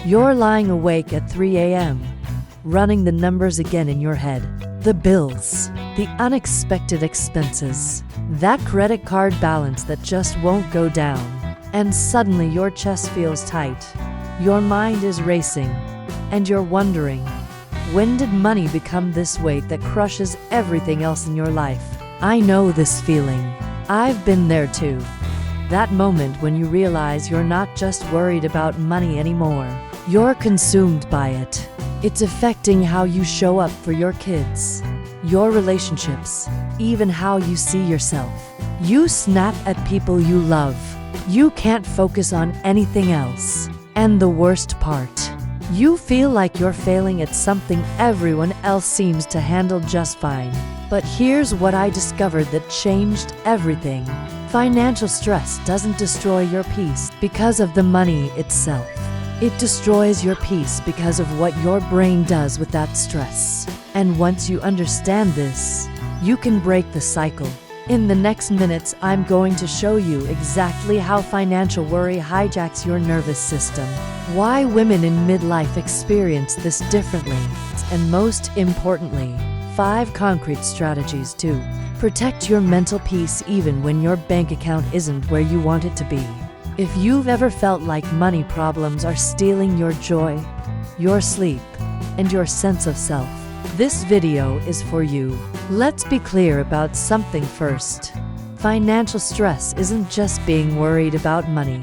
You're lying awake at 3 a.m., running the numbers again in your head. The bills, the unexpected expenses, that credit card balance that just won't go down. And suddenly your chest feels tight. Your mind is racing, and you're wondering, when did money become this weight that crushes everything else in your life? I know this feeling. I've been there too. That moment when you realize you're not just worried about money anymore. You're consumed by it. It's affecting how you show up for your kids, your relationships, even how you see yourself. You snap at people you love. You can't focus on anything else. And the worst part, you feel like you're failing at something everyone else seems to handle just fine. But here's what I discovered that changed everything. Financial stress doesn't destroy your peace because of the money itself. It destroys your peace because of what your brain does with that stress. And once you understand this, you can break the cycle. In the next minutes, I'm going to show you exactly how financial worry hijacks your nervous system, why women in midlife experience this differently, and most importantly, 5 concrete strategies to protect your mental peace even when your bank account isn't where you want it to be. If you've ever felt like money problems are stealing your joy, your sleep, and your sense of self, this video is for you. Let's be clear about something first. Financial stress isn't just being worried about money.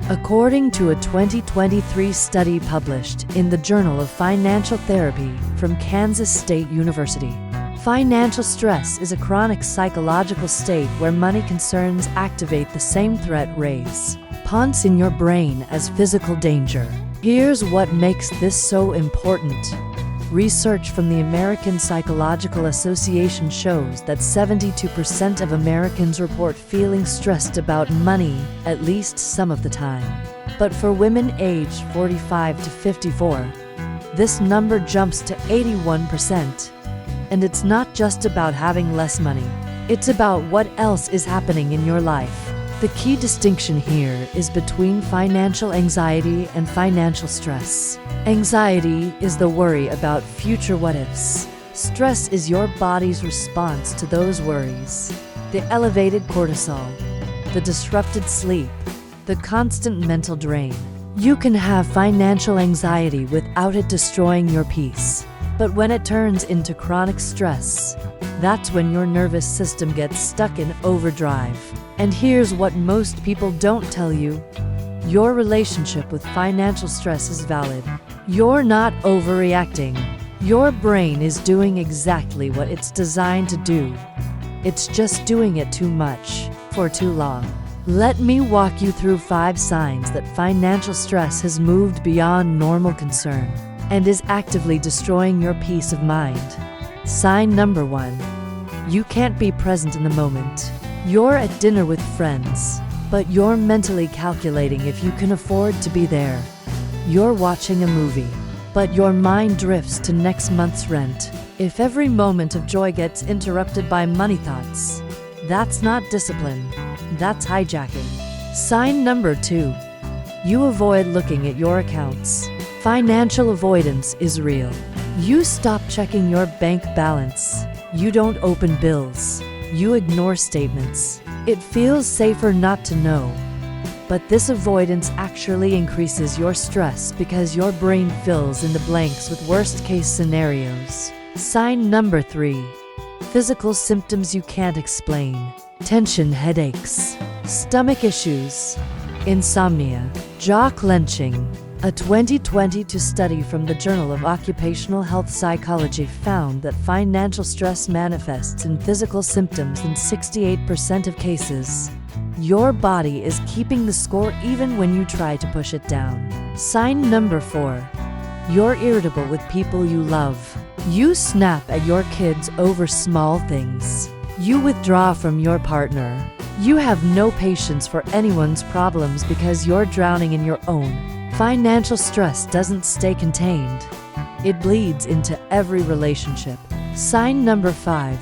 According to a 2023 study published in the Journal of Financial Therapy from Kansas State University, financial stress is a chronic psychological state where money concerns activate the same threat response in your brain as physical danger. Here's what makes this so important. Research from the American Psychological Association shows that 72% of Americans report feeling stressed about money at least some of the time. But for women aged 45 to 54, this number jumps to 81%. And it's not just about having less money. It's about what else is happening in your life. The key distinction here is between financial anxiety and financial stress. Anxiety is the worry about future what-ifs. Stress is your body's response to those worries. The elevated cortisol, the disrupted sleep, the constant mental drain. You can have financial anxiety without it destroying your peace. But when it turns into chronic stress, that's when your nervous system gets stuck in overdrive. And here's what most people don't tell you. Your relationship with financial stress is valid. You're not overreacting. Your brain is doing exactly what it's designed to do. It's just doing it too much, for too long. Let me walk you through 5 signs that financial stress has moved beyond normal concern and is actively destroying your peace of mind. Sign number 1. You can't be present in the moment. You're at dinner with friends, but you're mentally calculating if you can afford to be there. You're watching a movie, but your mind drifts to next month's rent. If every moment of joy gets interrupted by money thoughts, that's not discipline, that's hijacking. Sign number 2. You avoid looking at your accounts. Financial avoidance is real. You stop checking your bank balance. You don't open bills. You ignore statements. It feels safer not to know. But this avoidance actually increases your stress because your brain fills in the blanks with worst-case scenarios. Sign number 3. Physical symptoms you can't explain. Tension headaches, stomach issues, insomnia, jaw clenching. A 2022 study from the Journal of Occupational Health Psychology found that financial stress manifests in physical symptoms in 68% of cases. Your body is keeping the score even when you try to push it down. Sign number 4. You're irritable with people you love. You snap at your kids over small things. You withdraw from your partner. You have no patience for anyone's problems because you're drowning in your own. Financial stress doesn't stay contained. It bleeds into every relationship. Sign number 5.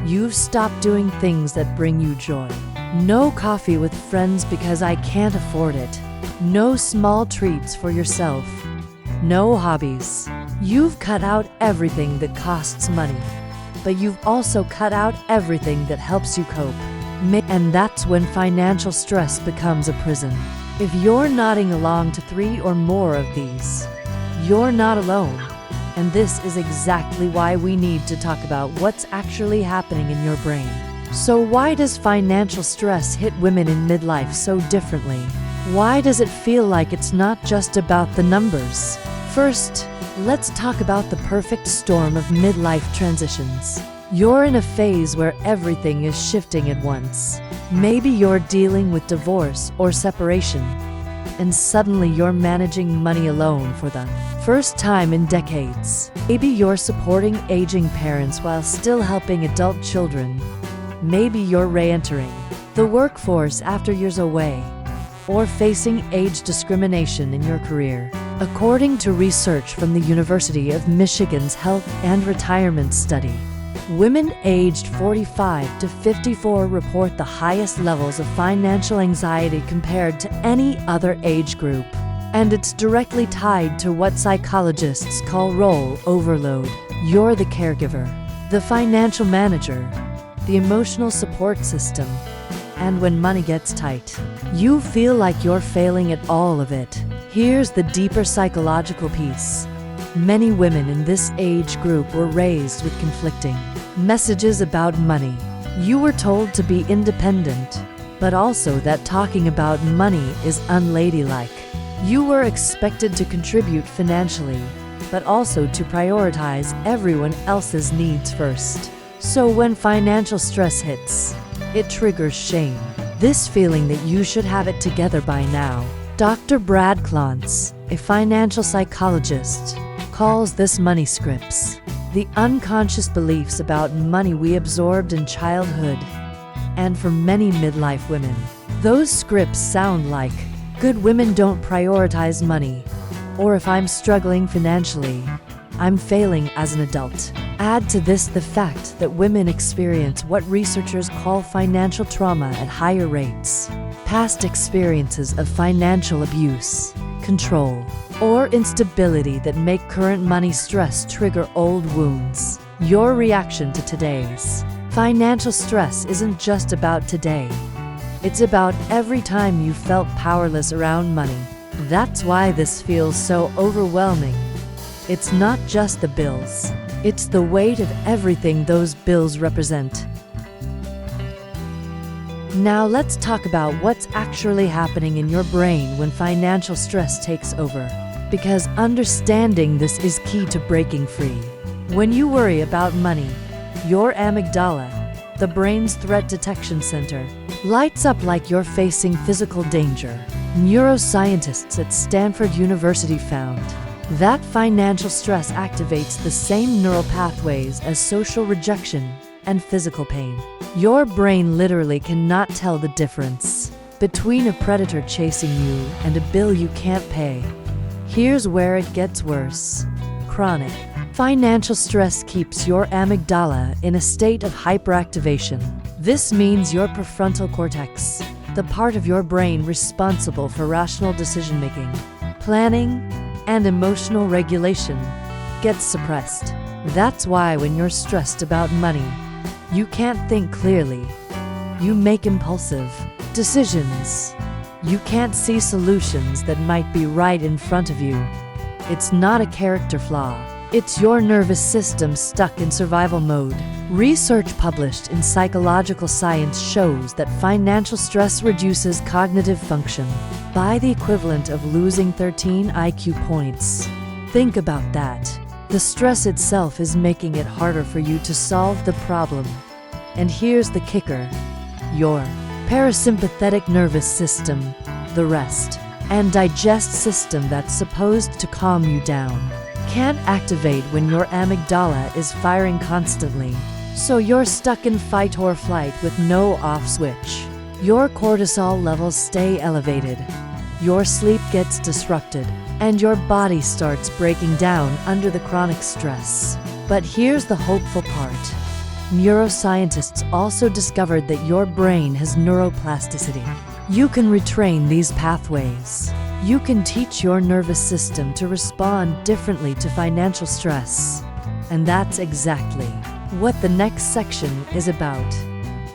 You've stopped doing things that bring you joy. No coffee with friends because I can't afford it. No small treats for yourself. No hobbies. You've cut out everything that costs money, but you've also cut out everything that helps you cope. And that's when financial stress becomes a prison. If you're nodding along to 3 or more of these, you're not alone. And this is exactly why we need to talk about what's actually happening in your brain. So why does financial stress hit women in midlife so differently? Why does it feel like it's not just about the numbers? First, let's talk about the perfect storm of midlife transitions. You're in a phase where everything is shifting at once. Maybe you're dealing with divorce or separation, and suddenly you're managing money alone for the first time in decades. Maybe you're supporting aging parents while still helping adult children. Maybe you're re-entering the workforce after years away, or facing age discrimination in your career. According to research from the University of Michigan's Health and Retirement Study, women aged 45 to 54 report the highest levels of financial anxiety compared to any other age group. And it's directly tied to what psychologists call role overload. You're the caregiver, the financial manager, the emotional support system, and when money gets tight, you feel like you're failing at all of it. Here's the deeper psychological piece. Many women in this age group were raised with conflicting messages about money. You were told to be independent, but also that talking about money is unladylike. You were expected to contribute financially, but also to prioritize everyone else's needs first. So when financial stress hits, it triggers shame. This feeling that you should have it together by now. Dr. Brad Klontz, a financial psychologist, calls this money scripts. The unconscious beliefs about money we absorbed in childhood. And for many midlife women, those scripts sound like, good women don't prioritize money, or if I'm struggling financially, I'm failing as an adult. Add to this the fact that women experience what researchers call financial trauma at higher rates. Past experiences of financial abuse, control, or instability that make current money stress trigger old wounds. Your reaction to today's financial stress isn't just about today. It's about every time you felt powerless around money. That's why this feels so overwhelming. It's not just the bills. It's the weight of everything those bills represent. Now let's talk about what's actually happening in your brain when financial stress takes over. Because understanding this is key to breaking free. When you worry about money, your amygdala, the brain's threat detection center, lights up like you're facing physical danger. Neuroscientists at Stanford University found that financial stress activates the same neural pathways as social rejection and physical pain. Your brain literally cannot tell the difference between a predator chasing you and a bill you can't pay. Here's where it gets worse. Chronic financial stress keeps your amygdala in a state of hyperactivation. This means your prefrontal cortex, the part of your brain responsible for rational decision-making, planning, and emotional regulation, gets suppressed. That's why when you're stressed about money, you can't think clearly. You make impulsive decisions. You can't see solutions that might be right in front of you. It's not a character flaw. It's your nervous system stuck in survival mode. Research published in Psychological Science shows that financial stress reduces cognitive function by the equivalent of losing 13 IQ points. Think about that. The stress itself is making it harder for you to solve the problem. And here's the kicker. Your parasympathetic nervous system, the rest and digest system that's supposed to calm you down, can't activate when your amygdala is firing constantly. So you're stuck in fight or flight with no off switch. Your cortisol levels stay elevated. Your sleep gets disrupted, and your body starts breaking down under the chronic stress. But here's the hopeful part. Neuroscientists also discovered that your brain has neuroplasticity. You can retrain these pathways. You can teach your nervous system to respond differently to financial stress. And that's exactly what the next section is about.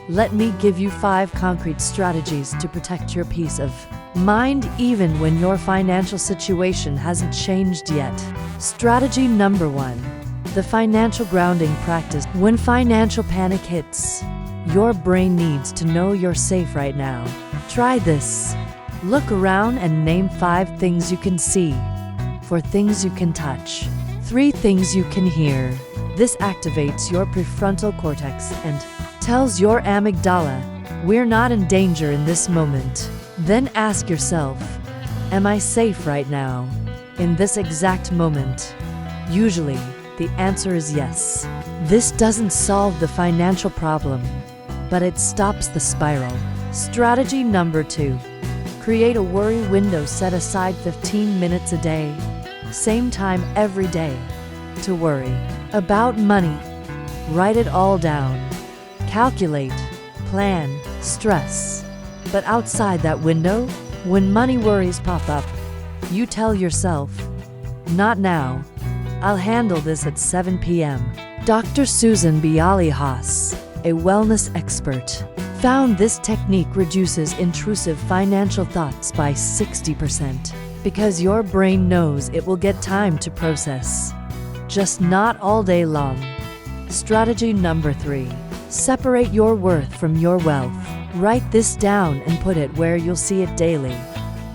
Let me give you 5 concrete strategies to protect your peace of mind even when your financial situation hasn't changed yet. Strategy number 1. The financial grounding practice. When financial panic hits, your brain needs to know you're safe right now. Try this. Look around and name 5 things you can see, 4 things you can touch, 3 things you can hear. This activates your prefrontal cortex and tells your amygdala, we're not in danger in this moment. Then ask yourself, am I safe right now, in this exact moment? Usually, the answer is yes. This doesn't solve the financial problem, but it stops the spiral. Strategy number 2. Create a worry window. Set aside 15 minutes a day, same time every day, to worry about money. Write it all down. Calculate, plan, stress. But outside that window, when money worries pop up, you tell yourself, not now. I'll handle this at 7 p.m. Dr. Susan Bialy-Haas, a wellness expert, found this technique reduces intrusive financial thoughts by 60% because your brain knows it will get time to process, just not all day long. Strategy number 3. Separate your worth from your wealth. Write this down and put it where you'll see it daily.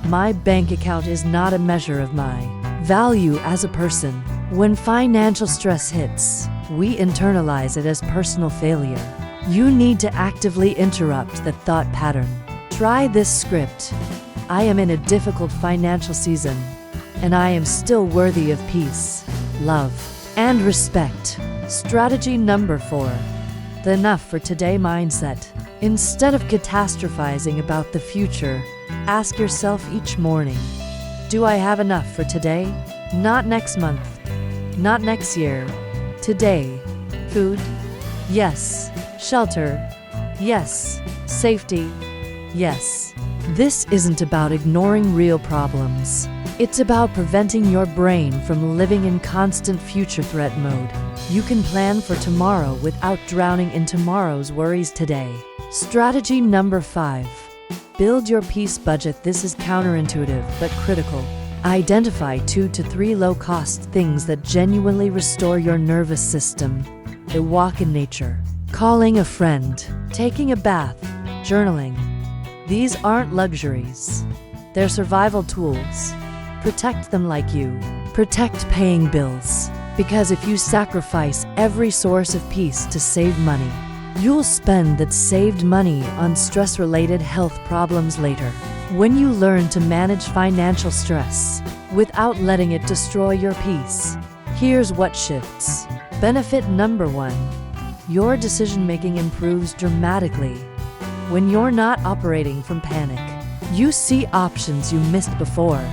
My bank account is not a measure of my value as a person. When financial stress hits, we internalize it as personal failure. You need to actively interrupt that thought pattern. Try this script. I am in a difficult financial season, and I am still worthy of peace, love, and respect. Strategy number 4. The enough for today mindset. Instead of catastrophizing about the future, ask yourself each morning, do I have enough for today? Not next month. Not next year. Today. Food? Yes. Shelter? Yes. Safety? Yes. This isn't about ignoring real problems. It's about preventing your brain from living in constant future threat mode. You can plan for tomorrow without drowning in tomorrow's worries today. Strategy number 5. Build your peace budget. This is counterintuitive but critical. Identify 2 to 3 low-cost things that genuinely restore your nervous system. A walk in nature, calling a friend, taking a bath, journaling. These aren't luxuries. They're survival tools. Protect them like you protect paying bills. Because if you sacrifice every source of peace to save money, you'll spend that saved money on stress-related health problems later. When you learn to manage financial stress without letting it destroy your peace, here's what shifts. Benefit number 1. Your decision-making improves dramatically. When you're not operating from panic, you see options you missed before.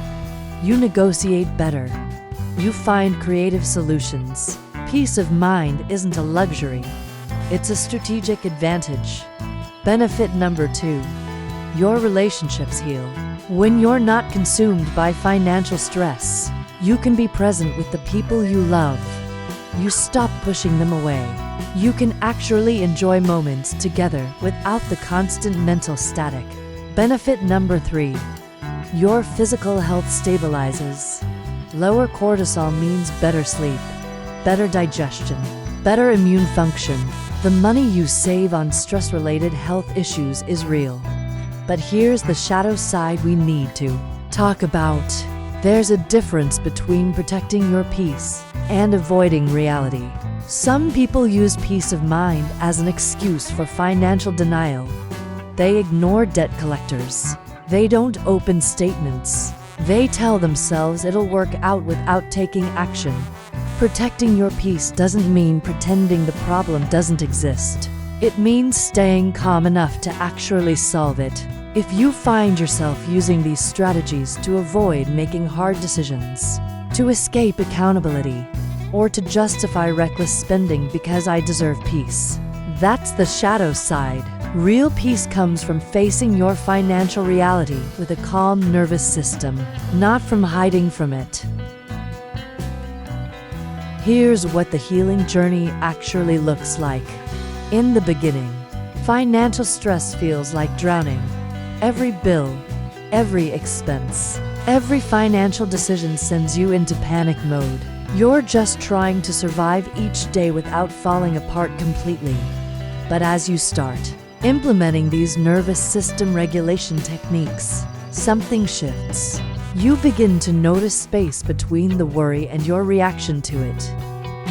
You negotiate better. You find creative solutions. Peace of mind isn't a luxury. It's a strategic advantage. Benefit number 2. Your relationships heal. When you're not consumed by financial stress, you can be present with the people you love. You stop pushing them away. You can actually enjoy moments together without the constant mental static. Benefit number 3. Your physical health stabilizes. Lower cortisol means better sleep, better digestion, better immune function. The money you save on stress-related health issues is real. But here's the shadow side we need to talk about. There's a difference between protecting your peace and avoiding reality. Some people use peace of mind as an excuse for financial denial. They ignore debt collectors. They don't open statements. They tell themselves it'll work out without taking action. Protecting your peace doesn't mean pretending the problem doesn't exist. It means staying calm enough to actually solve it. If you find yourself using these strategies to avoid making hard decisions, to escape accountability, or to justify reckless spending because I deserve peace, that's the shadow side. Real peace comes from facing your financial reality with a calm nervous system, not from hiding from it. Here's what the healing journey actually looks like. In the beginning, financial stress feels like drowning. Every bill, every expense, every financial decision sends you into panic mode. You're just trying to survive each day without falling apart completely. But as you start implementing these nervous system regulation techniques, something shifts. You begin to notice space between the worry and your reaction to it.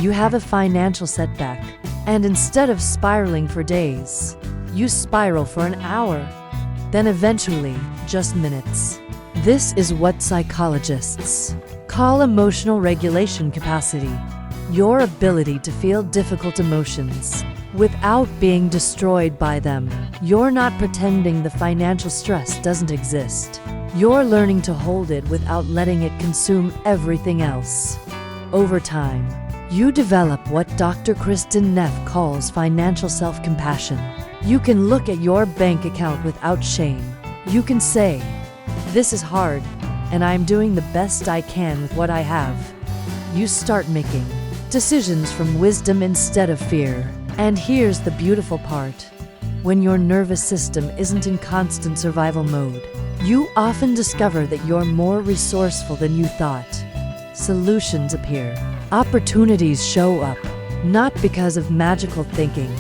You have a financial setback, and instead of spiraling for days, you spiral for an hour, then eventually just minutes. This is what psychologists call emotional regulation capacity, your ability to feel difficult emotions without being destroyed by them. You're not pretending the financial stress doesn't exist. You're learning to hold it without letting it consume everything else. Over time, you develop what Dr. Kristen Neff calls financial self-compassion. You can look at your bank account without shame. You can say, "This is hard, and I'm doing the best I can with what I have." You start making decisions from wisdom instead of fear. And here's the beautiful part. When your nervous system isn't in constant survival mode, you often discover that you're more resourceful than you thought. Solutions appear. Opportunities show up, not because of magical thinking,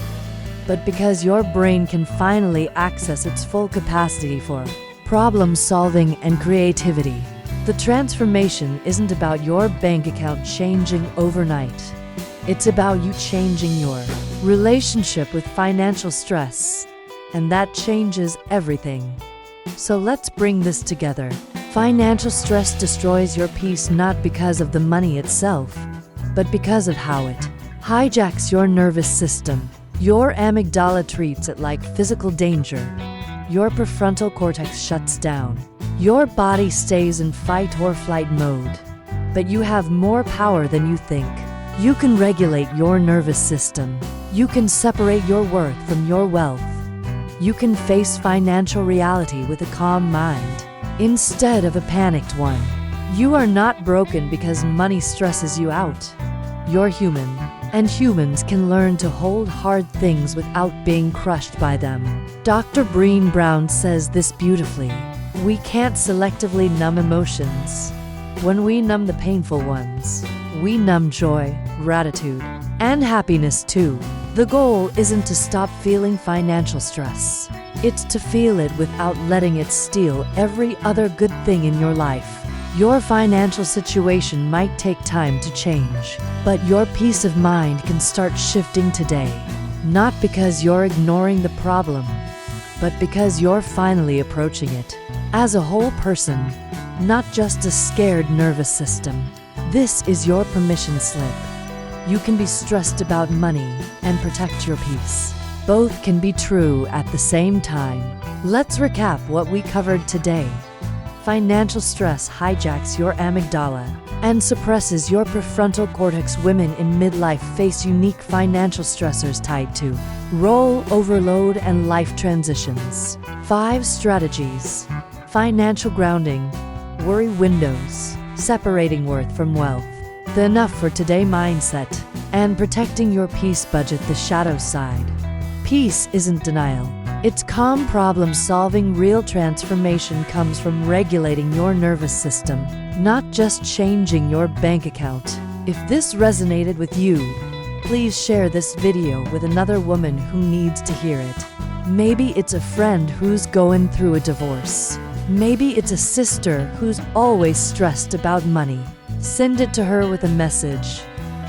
but because your brain can finally access its full capacity for problem solving and creativity. The transformation isn't about your bank account changing overnight. It's about you changing your relationship with financial stress, and that changes everything. So let's bring this together. Financial stress destroys your peace not because of the money itself, but because of how it hijacks your nervous system. Your amygdala treats it like physical danger. Your prefrontal cortex shuts down. Your body stays in fight or flight mode. But you have more power than you think. You can regulate your nervous system. You can separate your worth from your wealth. You can face financial reality with a calm mind, instead of a panicked one. You are not broken because money stresses you out. You're human, and humans can learn to hold hard things without being crushed by them. Dr. Brené Brown says this beautifully. We can't selectively numb emotions. When we numb the painful ones, we numb joy, gratitude, and happiness too. The goal isn't to stop feeling financial stress. It's to feel it without letting it steal every other good thing in your life. Your financial situation might take time to change, but your peace of mind can start shifting today. Not because you're ignoring the problem, but because you're finally approaching it as a whole person, not just a scared nervous system. This is your permission slip. You can be stressed about money and protect your peace. Both can be true at the same time. Let's recap what we covered today. Financial stress hijacks your amygdala and suppresses your prefrontal cortex. Women in midlife face unique financial stressors tied to role overload and life transitions. 5 strategies. Financial grounding, worry windows, separating worth from wealth, the enough for today mindset, and protecting your peace budget. The shadow side. Peace isn't denial. It's calm problem solving. Real transformation comes from regulating your nervous system, not just changing your bank account. If this resonated with you, please share this video with another woman who needs to hear it. Maybe it's a friend who's going through a divorce. Maybe it's a sister who's always stressed about money. Send it to her with a message.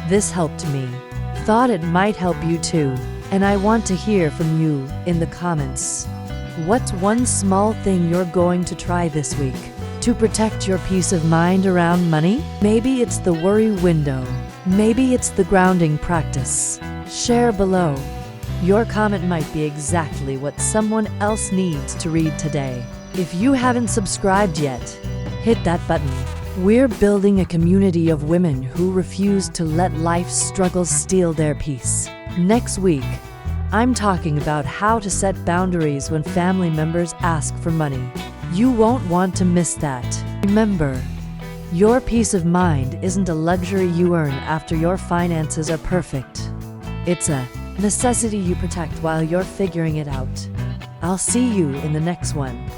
This helped me. Thought it might help you too. And I want to hear from you in the comments. What's one small thing you're going to try this week to protect your peace of mind around money? Maybe it's the worry window. Maybe it's the grounding practice. Share below. Your comment might be exactly what someone else needs to read today. If you haven't subscribed yet, hit that button. We're building a community of women who refuse to let life's struggles steal their peace. Next week, I'm talking about how to set boundaries when family members ask for money. You won't want to miss that. Remember, your peace of mind isn't a luxury you earn after your finances are perfect. It's a necessity you protect while you're figuring it out. I'll see you in the next one.